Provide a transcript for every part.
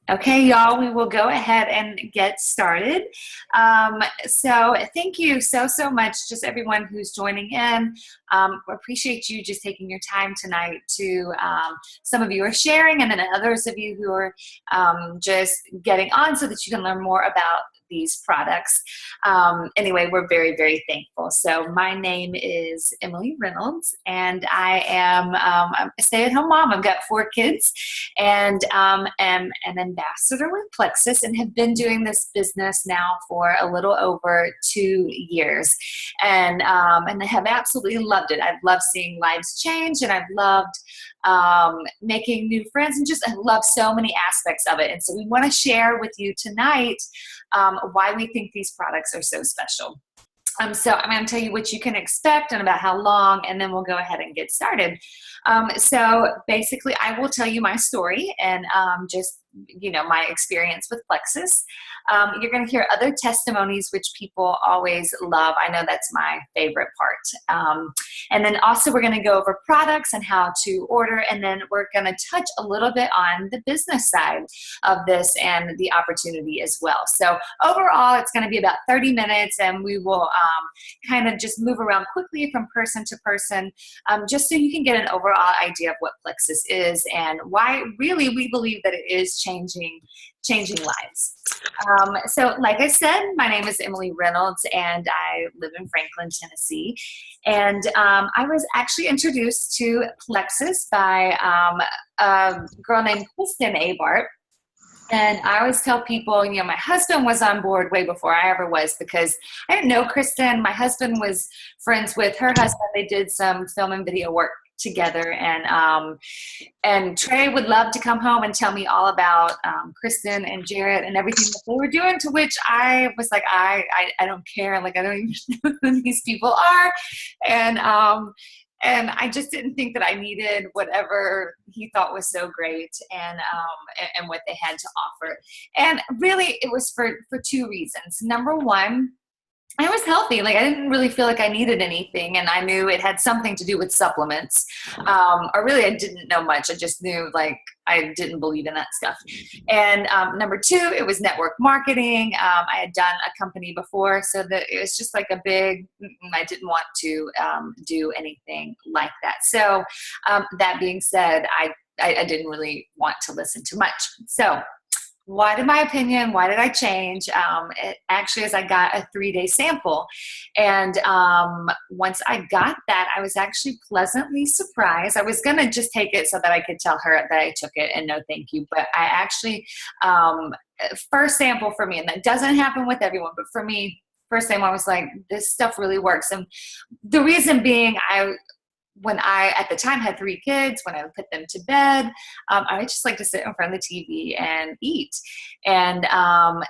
Okay, y'all, we will go ahead and get started. So thank you so much, just everyone who's joining in. We appreciate you just taking your time tonight to, some of you are sharing, and then others of you who are just getting on so that you can learn more about these products. Anyway, we're very thankful. So my name is Emily Reynolds, and I am I'm a stay-at-home mom. I've got 4 kids, and am an ambassador with Plexus, and have been doing this business now for a little over 2 years, and I have absolutely loved it. I've loved seeing lives change, and I've loved making new friends, and just I love so many aspects of it. And so we want to share with you tonight why we think these products are so special. So I'm going to tell you what you can expect and about how long, and then we'll go ahead and get started. So basically, I will tell you my story and just my experience with Plexus. You're going to hear other testimonies, which people always love. I know that's my favorite part. And then also we're going to go over products and how to order, and then we're going to touch a little bit on the business side of this and the opportunity as well. So overall, it's going to be about 30 minutes, and we will kind of just move around quickly from person to person, just so you can get an overall idea of what Plexus is and why really we believe that it is changing lives. So like I said, my name is Emily Reynolds, and I live in Franklin, Tennessee. And I was actually introduced to Plexus by a girl named Kristen Abart. And I always tell people, my husband was on board way before I ever was, because I didn't know Kristen. My husband was friends with her husband. They did some film and video work together, and Trey would love to come home and tell me all about Kristen and Jarrett and everything that they were doing, to which I was like, I don't care. Like, I don't even know who these people are. And I just didn't think that I needed whatever he thought was so great, and what they had to offer. And really, it was for 2 reasons. Number one, I was healthy. Like, I didn't really feel like I needed anything, and I knew it had something to do with supplements. Or really, I didn't know much. I just knew, like, I didn't believe in that stuff. And number two, it was network marketing. I had done a company before, so that it was just like a big, I didn't want to do anything like that. So that being said, I didn't really want to listen to much. So why did my opinion, why did I change? It actually is I got a 3-day sample. And once I got that, I was actually pleasantly surprised. I was going to just take it so that I could tell her that I took it and no thank you. But I actually, first sample for me, and that doesn't happen with everyone, but for me, first time I was like, this stuff really works. And the reason being, when I, at the time, had 3 kids, when I would put them to bed, I would just like to sit in front of the TV and eat. And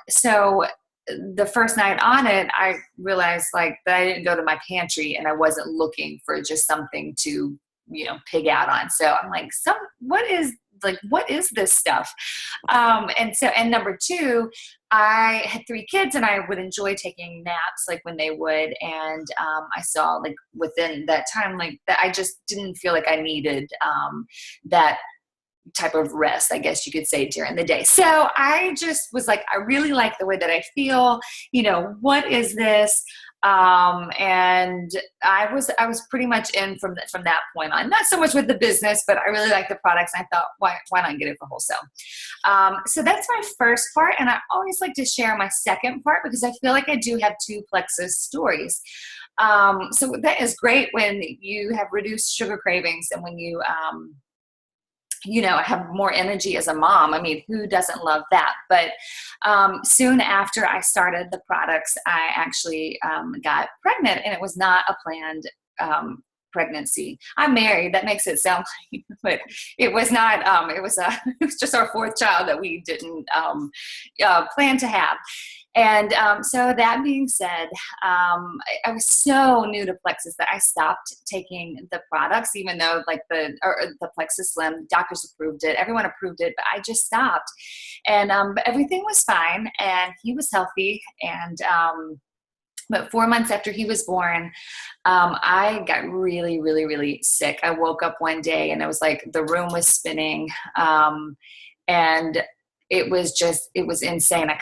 so the first night on it, I realized like that I didn't go to my pantry, and I wasn't looking for just something to, pig out on. So I'm like, what is this stuff? And number two, I had 3 kids, and I would enjoy taking naps, like when they would. And I saw, like, within that time, like, that I just didn't feel like I needed that type of rest, I guess you could say, during the day. So I just was like, I really like the way that I feel. What is this? And I was pretty much in from that point on. Not so much with the business, but I really like the products. I thought, why not get it for wholesale? So that's my first part, and I always like to share my second part, because I feel like I do have 2 Plexus stories. So that is great when you have reduced sugar cravings, and when you have more energy as a mom. I mean, who doesn't love that? But soon after I started the products, I actually got pregnant, and it was not a planned pregnancy. I'm married. That makes it sound like, but it was not. It was just our 4th child that we didn't plan to have. And so that being said, I was so new to Plexus that I stopped taking the products, even though like the Plexus Slim, doctors approved it, everyone approved it, but I just stopped. And but everything was fine, and he was healthy. And but 4 months after he was born, I got really, really, really sick. I woke up one day, and it was like the room was spinning, and it was insane. I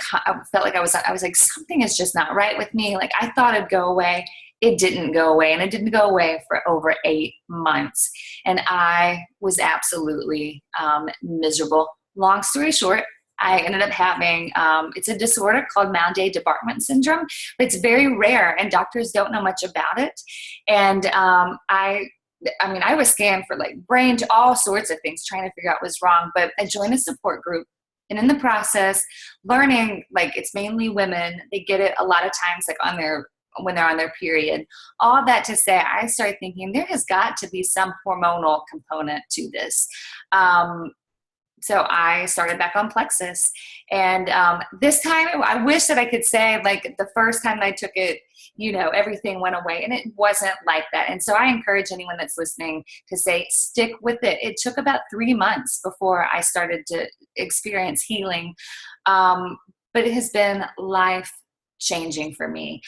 felt like I was like, something is just not right with me. Like I thought it'd go away. It didn't go away, and it didn't go away for over 8 months. And I was absolutely miserable. Long story short, I ended up having, it's a disorder called Mound-Day Debarkment Syndrome, but it's very rare and doctors don't know much about it. And I was scanned for like brain, all sorts of things, trying to figure out what's wrong. But I joined a support group, and in the process, learning like it's mainly women. They get it a lot of times like when they're on their period. All that to say, I started thinking there has got to be some hormonal component to this. So I started back on Plexus, and this time I wish that I could say like the first time I took it, everything went away, and it wasn't like that. And so I encourage anyone that's listening to say, stick with it. It took about 3 months before I started to experience healing. But it has been life changing for me.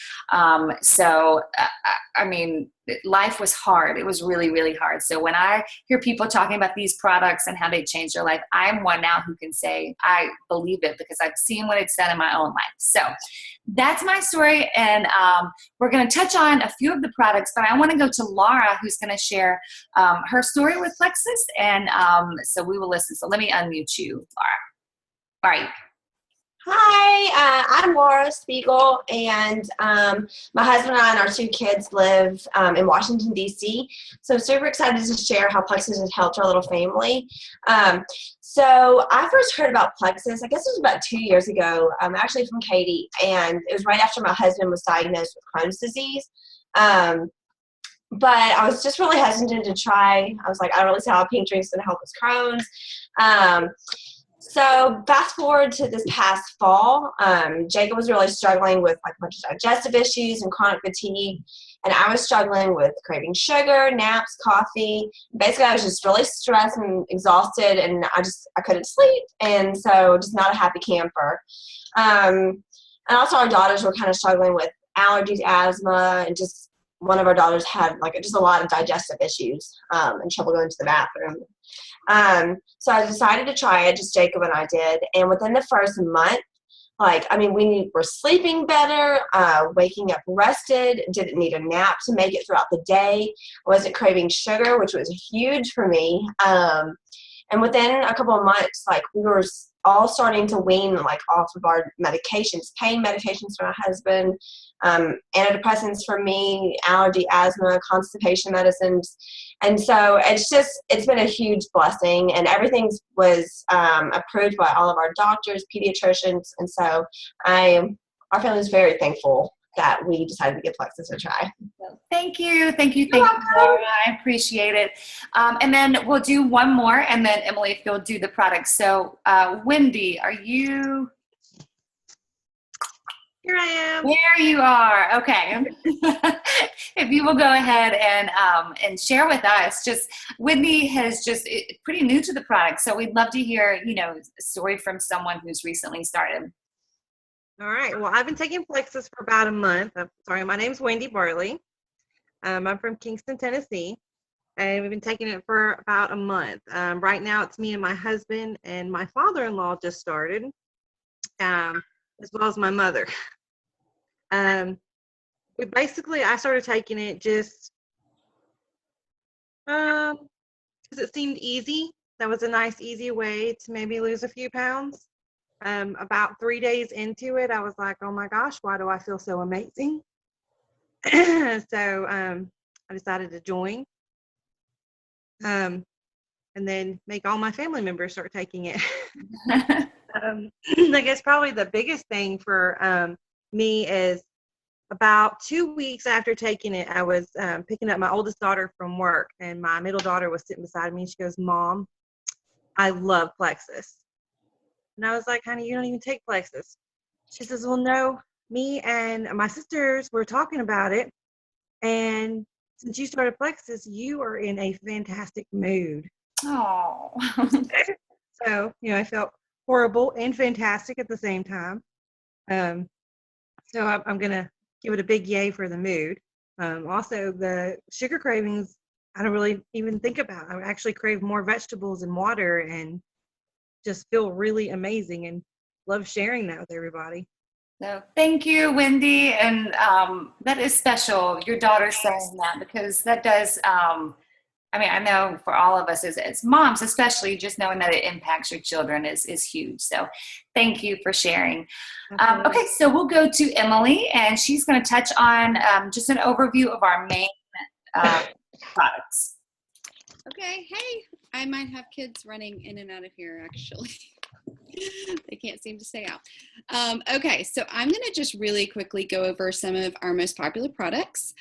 Life was hard. It was really, really hard. So when I hear people talking about these products and how they changed their life, I'm one now who can say, I believe it because I've seen what it's done in my own life. So that's my story. And we're going to touch on a few of the products, but I want to go to Laura, who's going to share her story with Plexus. And so we will listen. So let me unmute you, Laura. All right. Hi, I'm Laura Spiegel, and my husband and I and our 2 kids live in Washington, D.C., so super excited to share how Plexus has helped our little family. So I first heard about Plexus, I guess it was about 2 years ago, actually from Katie, and it was right after my husband was diagnosed with Crohn's disease. But I was just really hesitant to try. I was like, I don't really see how a pink drink's going to help with Crohn's. So fast forward to this past fall, Jacob was really struggling with like a bunch of digestive issues and chronic fatigue, and I was struggling with craving sugar, naps, coffee. Basically, I was just really stressed and exhausted, and I couldn't sleep, and so just not a happy camper. And also our daughters were kind of struggling with allergies, asthma, and just one of our daughters had like just a lot of digestive issues and trouble going to the bathroom. So I decided to try it, just Jacob and I did. And within the first month, we were sleeping better, waking up rested, didn't need a nap to make it throughout the day. I wasn't craving sugar, which was huge for me. And within a couple of months, we were all starting to wean off of our medications, pain medications for my husband, antidepressants for me, allergy, asthma, constipation medicines. And so it's been a huge blessing, and everything was approved by all of our doctors, pediatricians. And so our family is very thankful that we decided to give Plexus a try. Thank you, Laura. I appreciate it. And then we'll do one more, and then Emily, if you'll do the product. So, Wendy, are you? Here I am. There you are. Okay. If you will go ahead and share with us, Wendy has pretty new to the product, so we'd love to hear a story from someone who's recently started. All right. Well, I've been taking Plexus for about a month. My name's Wendy Barley. I'm from Kingston, Tennessee, and we've been taking it for about a month. Right now, it's me and my husband, and my father-in-law just started, as well as my mother. I started taking it just because it seemed easy. That was a nice, easy way to maybe lose a few pounds. About 3 days into it, I was like, oh my gosh, why do I feel so amazing? So I decided to join and then make all my family members start taking it. I guess probably the biggest thing for me is about 2 weeks after taking it, I was picking up my oldest daughter from work, and my middle daughter was sitting beside me. She goes, Mom, I love Plexus. And I was like, honey, you don't even take Plexus. She says, well, no, me and my sisters were talking about it. And since you started Plexus, you are in a fantastic mood. Oh. So, I felt horrible and fantastic at the same time. So I'm going to give it a big yay for the mood. Also, the sugar cravings, I don't really even think about. I actually crave more vegetables and water, and just feel really amazing, and love sharing that with everybody. So thank you, Wendy. And that is special, your daughter saying that, because that does, I mean, I know for all of us as moms, especially, just knowing that it impacts your children is huge. So thank you for sharing. Okay, so we'll go to Emily, and she's going to touch on just an overview of our main products. Okay, hey, I might have kids running in and out of here, actually. They can't seem to stay out. Okay, so I'm going to just really quickly go over some of our most popular products.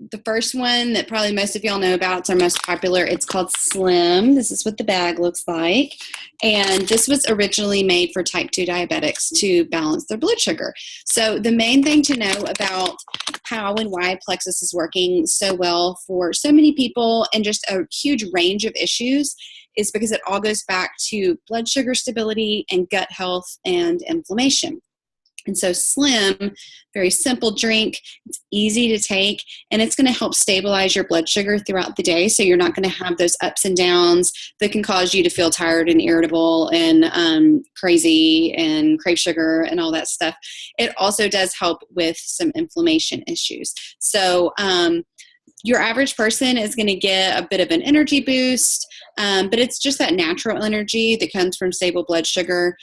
The first one that probably most of y'all know about, it's our most popular, it's called Slim. This is what the bag looks like. And this was originally made for type 2 diabetics to balance their blood sugar. So the main thing to know about how and why Plexus is working so well for so many people and just a huge range of issues is because it all goes back to blood sugar stability and gut health and inflammation. And so Slim, very simple drink, it's easy to take, and it's going to help stabilize your blood sugar throughout the day, so you're not going to have those ups and downs that can cause you to feel tired and irritable and crazy and crave sugar and all that stuff. It also does help with some inflammation issues. So your average person is going to get a bit of an energy boost, but it's just that natural energy that comes from stable blood sugar.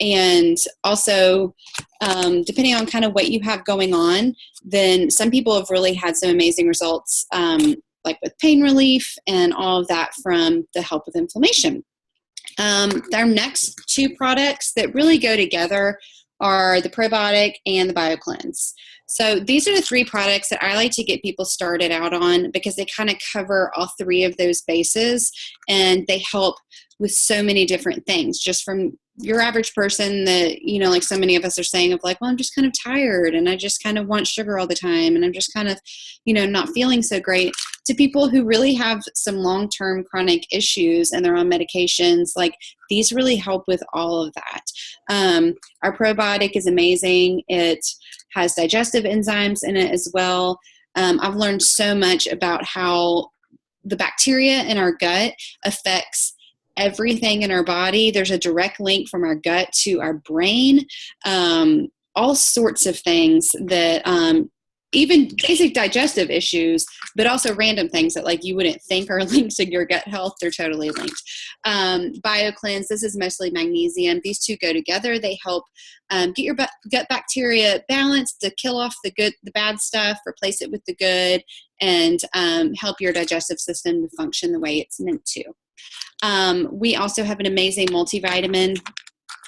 And also, depending on kind of what you have going on, then some people have really had some amazing results, like with pain relief and all of that from the help with inflammation. Our next two products that really go together are the probiotic and the BioCleanse. So these are the three products that I like to get people started out on because they kind of cover all three of those bases, and they help with so many different things, just from your average person that, you know, like so many of us are saying of like, well, I'm just kind of tired and I just kind of want sugar all the time and I'm just kind of, you know, not feeling so great, to people who really have some long-term chronic issues and they're on medications. Like, these really help with all of that. Our probiotic is amazing. It has digestive enzymes in it as well. I've learned so much about how the bacteria in our gut affects everything in our body. There's a direct link from our gut to our brain, all sorts of things that even basic digestive issues, but also random things that like you wouldn't think are linked to your gut health. They're totally linked. BioCleanse, this is mostly magnesium. These two go together. They help get your gut bacteria balanced, to kill off the bad stuff, replace it with the good, and help your digestive system to function the way it's meant to. We also have an amazing multivitamin,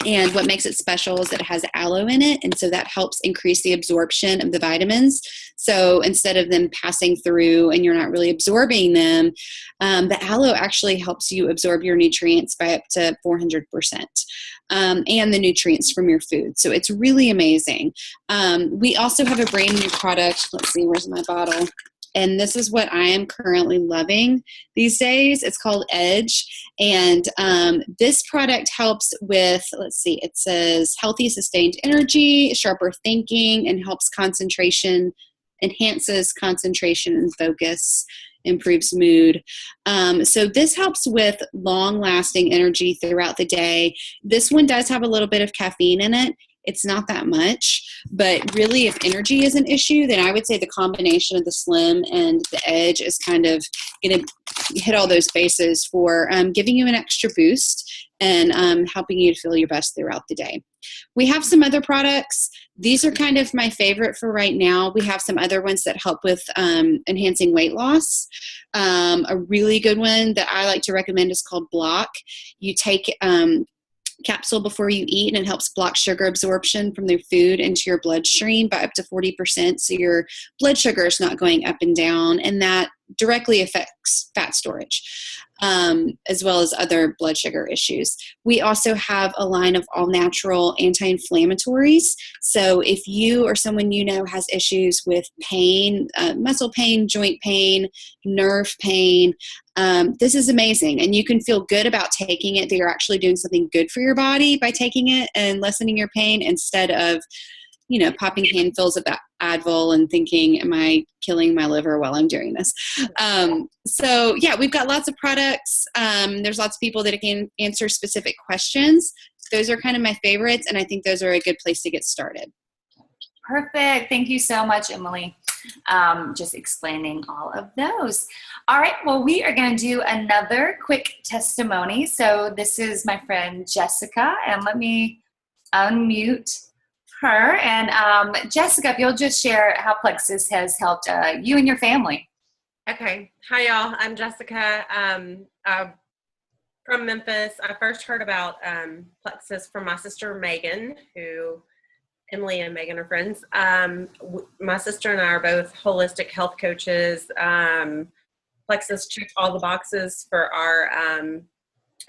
and what makes it special is that it has aloe in it, and so that helps increase the absorption of the vitamins. So instead of them passing through and you're not really absorbing them, the aloe actually helps you absorb your nutrients by up to 400%, and the nutrients from your food. So it's really amazing. We also have a brand new product. Let's see, where's my bottle? And this is what I am currently loving these days. It's called Edge. And this product helps with, let's see, it says healthy, sustained energy, sharper thinking, and helps concentration, enhances concentration and focus, improves mood. So this helps with long-lasting energy throughout the day. This one does have a little bit of caffeine in it. It's not that much, but really if energy is an issue, then I would say the combination of the Slim and the Edge is kind of going to hit all those bases for giving you an extra boost and helping you to feel your best throughout the day. We have some other products. These are kind of my favorite for right now. We have some other ones that help with enhancing weight loss. A really good one that I like to recommend is called Block. You take capsule before you eat, and it helps block sugar absorption from their food into your bloodstream by up to 40%, so your blood sugar is not going up and down, and that directly affects fat storage, as well as other blood sugar issues. We also have a line of all natural anti-inflammatories. So if you or someone you know has issues with pain, muscle pain, joint pain, nerve pain, this is amazing. And you can feel good about taking it, that you're actually doing something good for your body by taking it and lessening your pain, instead of, popping handfuls of Advil and thinking, am I killing my liver while I'm doing this? So yeah, we've got lots of products. There's lots of people that can answer specific questions. Those are kind of my favorites, and I think those are a good place to get started. Perfect. Thank you so much, Emily. Just explaining all of those. All right. Well, we are going to do another quick testimony. So this is my friend Jessica, and let me unmute her. And Jessica, if you'll just share how Plexus has helped you and your family. Okay. Hi, y'all. I'm Jessica. I'm from Memphis. I first heard about Plexus from my sister Megan, who Emily and Megan are friends. My sister and I are both holistic health coaches. Plexus checked all the boxes for our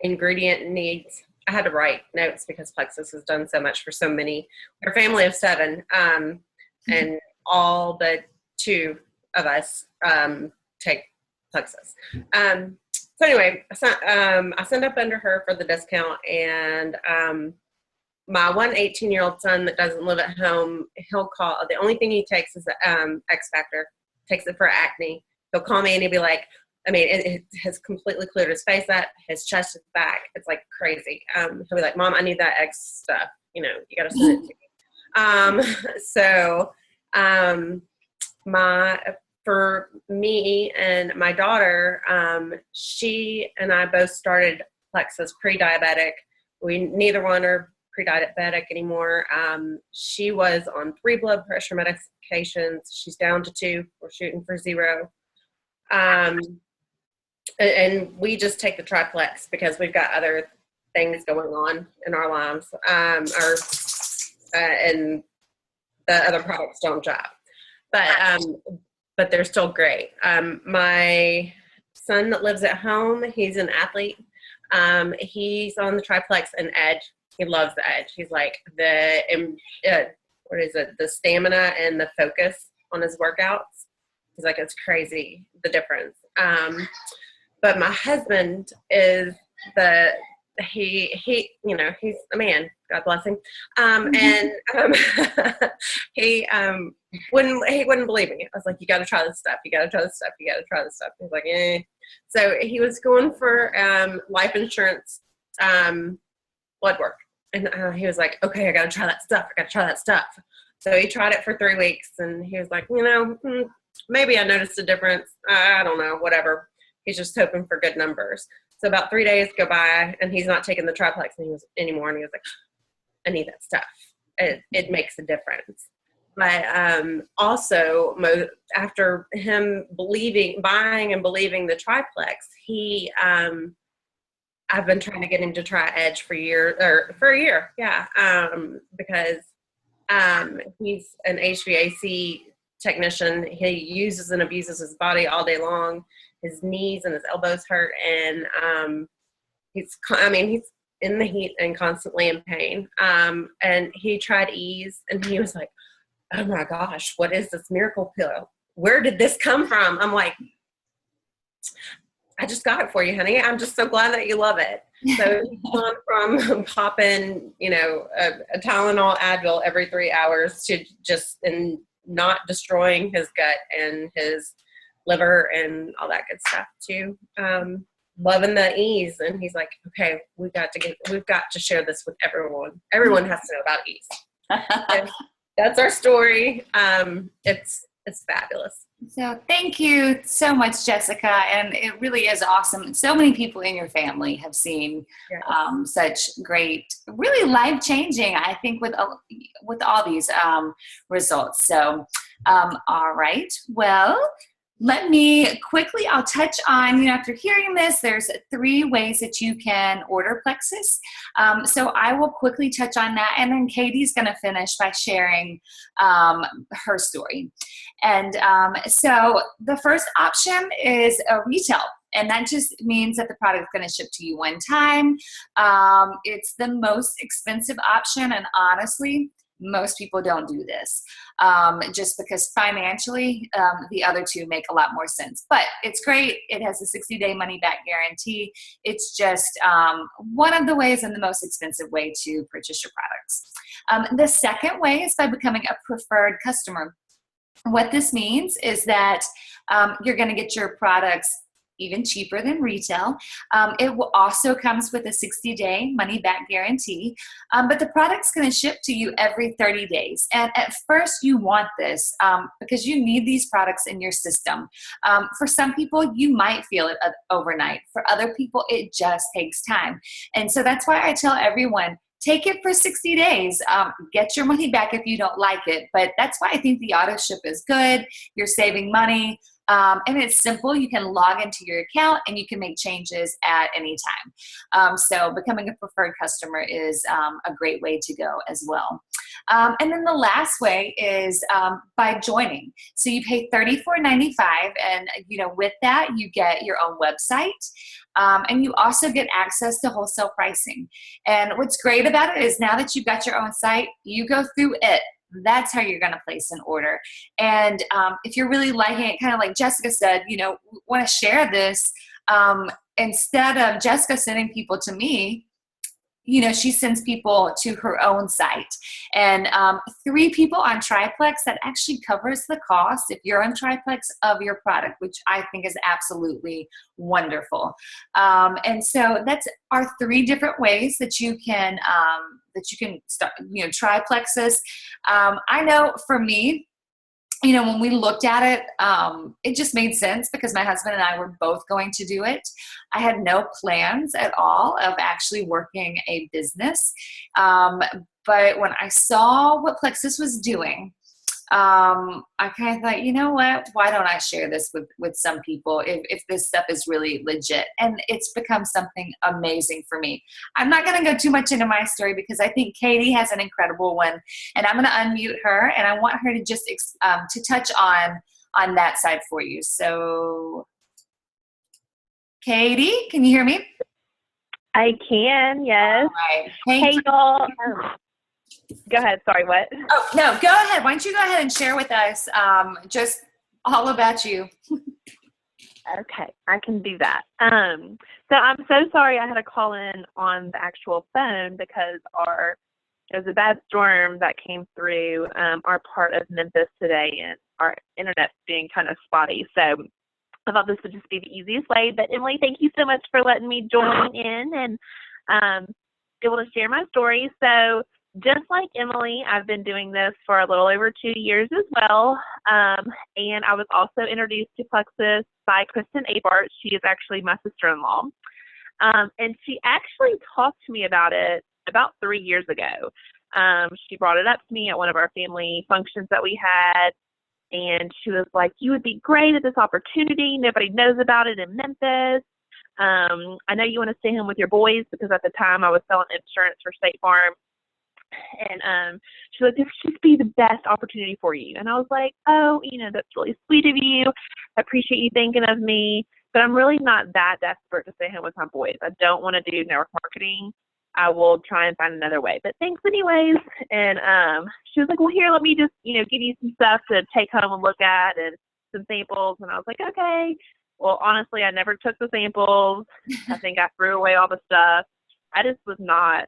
ingredient needs. I had to write notes because Plexus has done so much for so many. We're a family of 7, and all but 2 of us take Plexus. So anyway, I signed up under her for the discount, and my 18-year-old son that doesn't live at home, he'll call. The only thing he takes is the X Factor. Takes it for acne. He'll call me and he'll be like, it has completely cleared his face up, his chest is back. It's like crazy. He'll be like, Mom, I need that X stuff. You got to send it to me. For me and my daughter, she and I both started Plexus pre-diabetic. We neither one are pre-diabetic anymore. She was on 3 blood pressure medications. She's down to 2. We're shooting for 0. And we just take the triplex because we've got other things going on in our lives, and the other products don't job. But they're still great. My son that lives at home, he's an athlete. He's on the triplex and Edge. He loves the Edge. He's like the stamina and the focus on his workouts. He's like, it's crazy, the difference. But my husband is he's a man, God bless him. And he wouldn't believe me. I was like, you got to try this stuff. You got to try this stuff. You got to try this stuff. He's like, eh. So he was going for life insurance blood work. And he was like, okay, I got to try that stuff. I got to try that stuff. So he tried it for 3 weeks, and he was like, maybe I noticed a difference. I don't know, whatever. He's just hoping for good numbers. So about 3 days go by, and he's not taking the triplex anymore. And he was like, I need that stuff. It makes a difference. But also, after him buying and believing the triplex, I've been trying to get him to try Edge for a year. Yeah. Because he's an HVAC technician. He uses and abuses his body all day long. His knees and his elbows hurt, and he's in the heat and constantly in pain. And he tried Ease, and he was like, oh my gosh, what is this miracle pill? Where did this come from? I'm like, I just got it for you, honey. I'm just so glad that you love it. So he's gone from popping, a Tylenol Advil every 3 hours to just not destroying his gut and his liver and all that good stuff too. Loving the Ease, and he's like, okay, we've got to share this with everyone. Everyone has to know about Ease. So that's our story. It's fabulous. So thank you so much, Jessica. And it really is awesome. So many people in your family have seen such great, really life-changing, I think, with all these results. So, all right. Well, let me quickly, I'll touch on, after hearing this, there's 3 ways that you can order Plexus. So I will quickly touch on that, and then Katie's going to finish by sharing her story. And so the first option is a retail. And that just means that the product is going to ship to you one time. It's the most expensive option, and honestly, most people don't do this, just because financially, the other two make a lot more sense. But it's great. It has a 60-day money-back guarantee. It's just one of the ways and the most expensive way to purchase your products. The second way is by becoming a preferred customer. What this means is that you're going to get your products even cheaper than retail. It will also comes with a 60-day money-back guarantee, but the product's going to ship to you every 30 days. And at first, you want this because you need these products in your system. For some people, you might feel it overnight. For other people, it just takes time. And so that's why I tell everyone, take it for 60 days. Get your money back if you don't like it. But that's why I think the auto ship is good. You're saving money. And it's simple. You can log into your account and you can make changes at any time. So becoming a preferred customer is a great way to go as well. And then the last way is by joining. So you pay $34.95, and with that you get your own website, and you also get access to wholesale pricing. And what's great about it is now that you've got your own site, you go through it. That's how you're going to place an order. And if you're really liking it, kind of like Jessica said, want to share this, instead of Jessica sending people to me, she sends people to her own site. And 3 people on Triplex, that actually covers the cost if you're on Triplex of your product, which I think is absolutely wonderful. And so that's our 3 different ways that you can start, try Plexus. I know for me, when we looked at it, it just made sense because my husband and I were both going to do it. I had no plans at all of actually working a business. But when I saw what Plexus was doing, I kind of thought, you know what, why don't I share this with some people if this stuff is really legit? And it's become something amazing for me. I'm not going to go too much into my story because I think Katie has an incredible one, and I'm going to unmute her, and I want her to just to touch on that side for you. So Katie, can you hear me? I can, yes. All right. Hey, y'all. Go ahead. Sorry, what? Oh, no, go ahead. Why don't you go ahead and share with us just all about you. Okay, I can do that. So I'm so sorry I had to call in on the actual phone because there was a bad storm that came through our part of Memphis today, and our internet's being kind of spotty. So I thought this would just be the easiest way. But Emily, thank you so much for letting me join in and able to share my story. So just like Emily, I've been doing this for a little over 2 years as well. And I was also introduced to Plexus by Kristen Abart. She is actually my sister-in-law. And she actually talked to me about it about 3 years ago. She brought it up to me at one of our family functions that we had. And she was like, you would be great at this opportunity. Nobody knows about it in Memphis. I know you want to stay home with your boys because at the time I was selling insurance for State Farm. And she's like, this should be the best opportunity for you. And I was like, oh, that's really sweet of you. I appreciate you thinking of me. But I'm really not that desperate to stay home with my boys. I don't want to do network marketing. I will try and find another way. But thanks anyways. And she was like, well, here, let me just, give you some stuff to take home and look at and some samples. And I was like, okay. Well, honestly, I never took the samples. I think I threw away all the stuff. I just was not.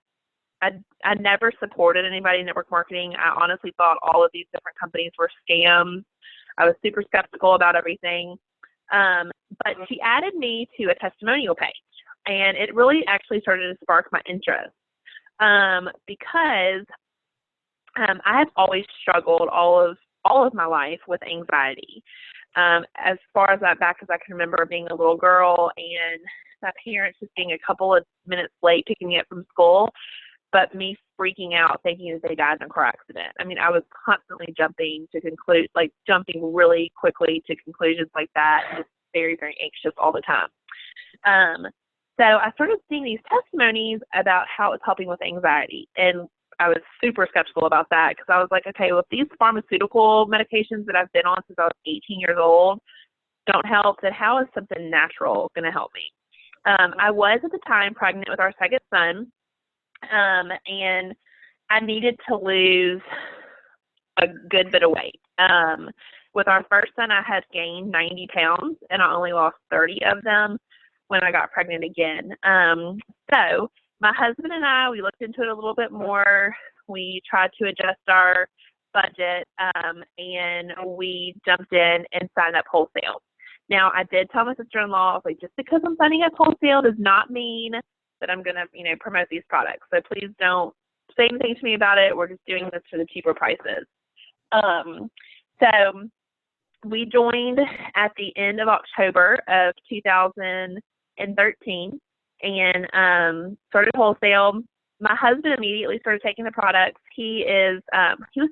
I never supported anybody in network marketing. I honestly thought all of these different companies were scams. I was super skeptical about everything. But she added me to a testimonial page, and it really actually started to spark my interest because I have always struggled all of my life with anxiety. As far as that back as I can remember, being a little girl and my parents just being a couple of minutes late picking me up from school, but me freaking out thinking that they died in a car accident. I mean, I was constantly jumping really quickly to conclusions like that, and just very, very anxious all the time. So I started seeing these testimonies about how it's helping with anxiety, and I was super skeptical about that because I was like, okay, well, if these pharmaceutical medications that I've been on since I was 18 years old don't help, then how is something natural going to help me? I was at the time pregnant with our second son, and I needed to lose a good bit of weight. With our first son, I had gained 90 pounds, and I only lost 30 of them when I got pregnant again. So my husband and I, we looked into it a little bit more. We tried to adjust our budget, and we jumped in and signed up wholesale. Now, I did tell my sister-in-law, like, just because I'm signing up wholesale does not mean that I'm going to, promote these products. So please don't say anything to me about it. We're just doing this for the cheaper prices. So we joined at the end of October of 2013 and started wholesale. My husband immediately started taking the products. He was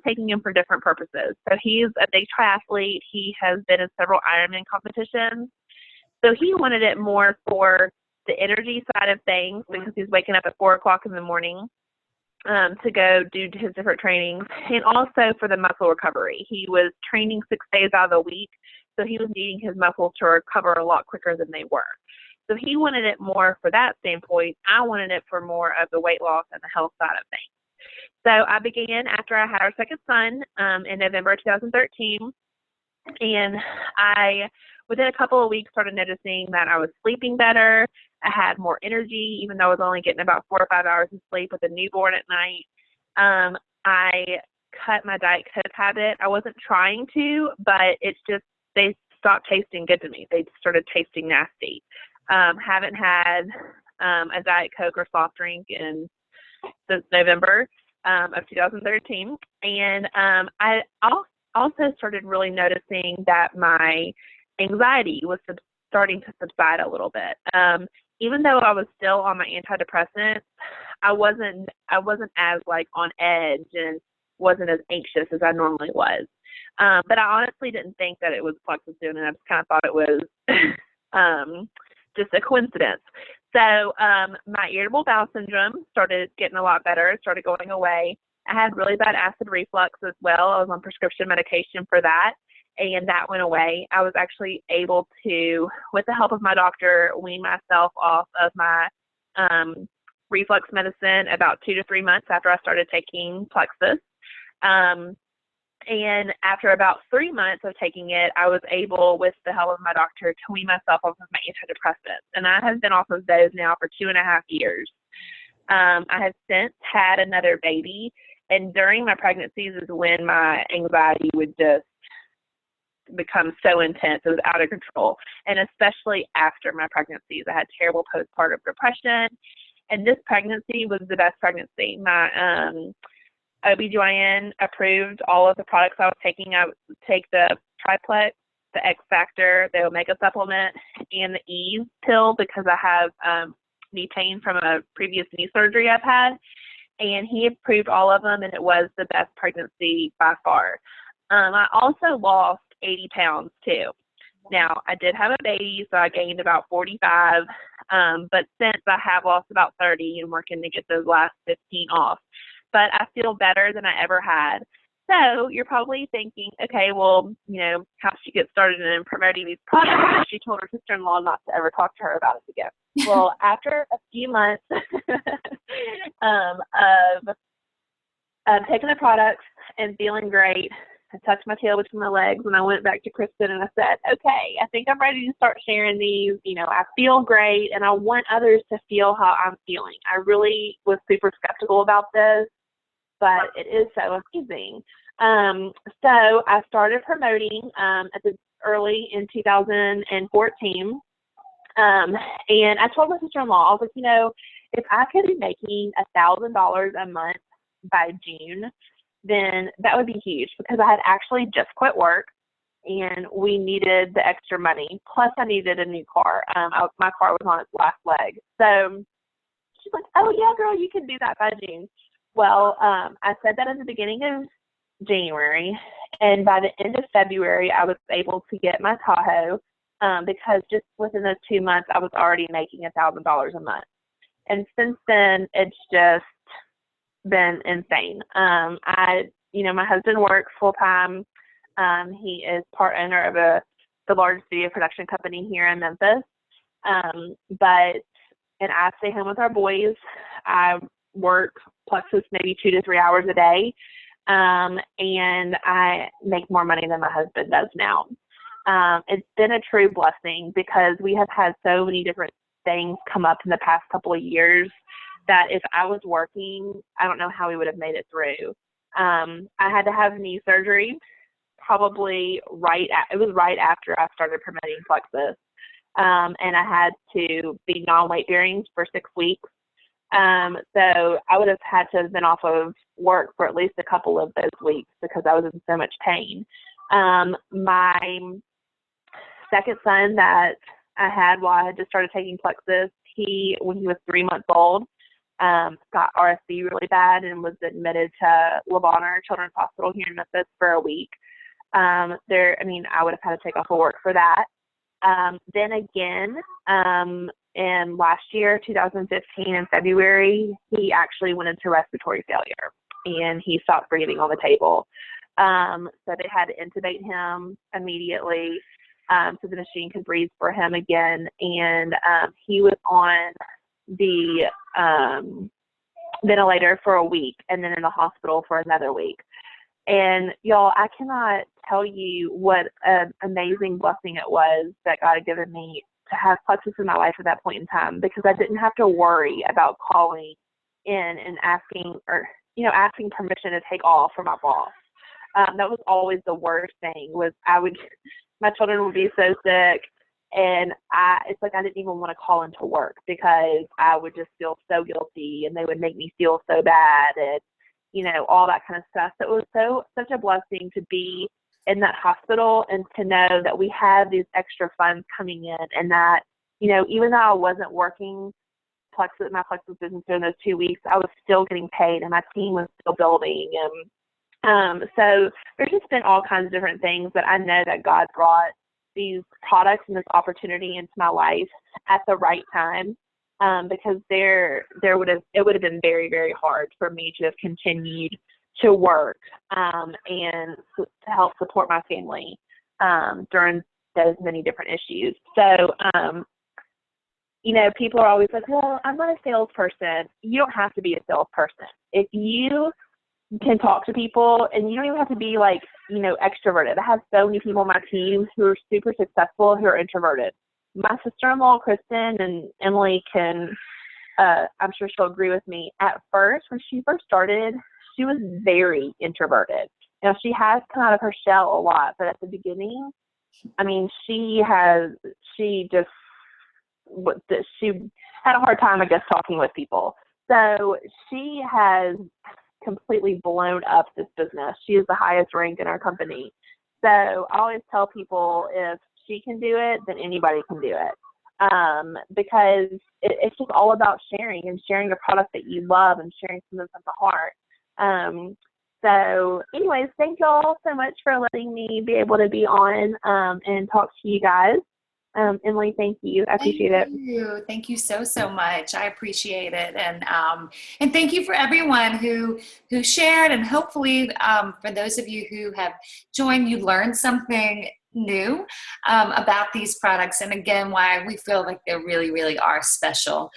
taking them for different purposes. So he's a big triathlete. He has been in several Ironman competitions. So he wanted it more for the energy side of things because he's waking up at 4 o'clock in the morning to go do his different trainings, and also for the muscle recovery. He was training 6 days out of the week, so he was needing his muscles to recover a lot quicker than they were. So he wanted it more for that standpoint. I wanted it for more of the weight loss and the health side of things. So I began after I had our second son in November 2013, and I, within a couple of weeks, started noticing that I was sleeping better. I had more energy, even though I was only getting about 4 or 5 hours of sleep with a newborn at night. I cut my Diet Coke habit. I wasn't trying to, but it's just, they stopped tasting good to me. They started tasting nasty. Haven't had a Diet Coke or soft drink since November of 2013. And I also started really noticing that my anxiety was starting to subside a little bit. Even though I was still on my antidepressants, I wasn't as like on edge and wasn't as anxious as I normally was. But I honestly didn't think that it was Plexus doing it. I just kind of thought it was just a coincidence. So my irritable bowel syndrome started getting a lot better. It started going away. I had really bad acid reflux as well. I was on prescription medication for that, and that went away. I was actually able to, with the help of my doctor, wean myself off of my reflux medicine about 2 to 3 months after I started taking Plexus. And after about 3 months of taking it, I was able, with the help of my doctor, to wean myself off of my antidepressants. And I have been off of those now for 2.5 years. I have since had another baby, and during my pregnancies is when my anxiety would just become so intense. It was out of control. And especially after my pregnancies, I had terrible postpartum depression. And this pregnancy was the best pregnancy. My OBGYN approved all of the products I was taking. I would take the Triplex, the X Factor, the Omega supplement, and the Ease pill because I have knee pain from a previous knee surgery I've had. And he approved all of them, and it was the best pregnancy by far. I also lost 80 pounds too. Now, I did have a baby, so I gained about 45, but since I have lost about 30 and working to get those last 15 off. But I feel better than I ever had. So you're probably thinking, okay, well, how did she get started in promoting these products? She told her sister-in-law not to ever talk to her about it again. Well, after a few months of taking the products and feeling great, I tucked my tail between my legs and I went back to Kristen and I said, okay, I think I'm ready to start sharing these. I feel great and I want others to feel how I'm feeling. I really was super skeptical about this, but it is so amazing. So I started promoting early in 2014. And I told my sister-in-law, I was like, if I could be making $1,000 a month by June, then that would be huge because I had actually just quit work and we needed the extra money. Plus I needed a new car. My car was on its last leg. So she's like, oh yeah, girl, you can do that by June. Well, I said that at the beginning of January, and by the end of February, I was able to get my Tahoe because just within those 2 months, I was already making $1,000 a month. And since then, it's just been insane. My husband works full time. He is part owner of the largest video production company here in Memphis. And I stay home with our boys. I work Plexus maybe 2 to 3 hours a day. And I make more money than my husband does now. It's been a true blessing because we have had so many different things come up in the past couple of years that if I was working, I don't know how we would have made it through. I had to have knee surgery probably it was right after I started promoting Plexus. And I had to be non-weight bearing for 6 weeks. So I would have had to have been off of work for at least a couple of those weeks because I was in so much pain. My second son that I had while I had just started taking Plexus, when he was 3 months old, got RSV really bad and was admitted to LeBonner Children's Hospital here in Memphis for a week. I would have had to take off of work for that. Then again, in last year, 2015, in February, he actually went into respiratory failure and he stopped breathing on the table. So they had to intubate him immediately so the machine could breathe for him again. And he was on the ventilator for a week and then in the hospital for another week. And y'all, I cannot tell you what an amazing blessing it was that God had given me to have Plexus in my life at that point in time, because I didn't have to worry about calling in and asking permission to take off from my boss. That was always the worst thing. My children would be so sick, and it's like I didn't even want to call into work because I would just feel so guilty, and they would make me feel so bad, and all that kind of stuff. So it was such a blessing to be in that hospital and to know that we had these extra funds coming in, and that, even though I wasn't working my Plexus business during those 2 weeks, I was still getting paid and my team was still building. And so there's just been all kinds of different things that I know that God brought these products and this opportunity into my life at the right time. Because it would have been very, very hard for me to have continued to work and to help support my family during those many different issues. So, people are always like, well, I'm not a salesperson. You don't have to be a salesperson. If you can talk to people, and you don't even have to be extroverted. I have so many people on my team who are super successful who are introverted. My sister-in-law, Kristen, and Emily I'm sure she'll agree with me. At first, when she first started, she was very introverted. She has come out of her shell a lot, but at the beginning, she had a hard time, I guess, talking with people. So she has completely blown up this business. She is the highest ranked in our company. So I always tell people, if she can do it, then anybody can do it. Because it's just all about sharing and sharing a product that you love and sharing something from the heart. So anyways, thank you all so much for letting me be able to be on and talk to you guys. Emily, thank you. I appreciate it. Thank you so much. I appreciate it. And thank you for everyone who shared, and hopefully for those of you who have joined, you learned something new about these products, and again, why we feel like they really, really are special.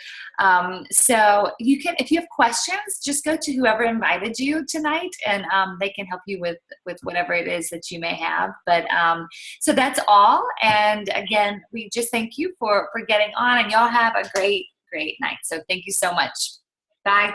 So you can, if you have questions, just go to whoever invited you tonight, and they can help you with whatever it is that you may have. But so that's all. And again, we just thank you for getting on, and y'all have a great night. So thank you so much. Bye.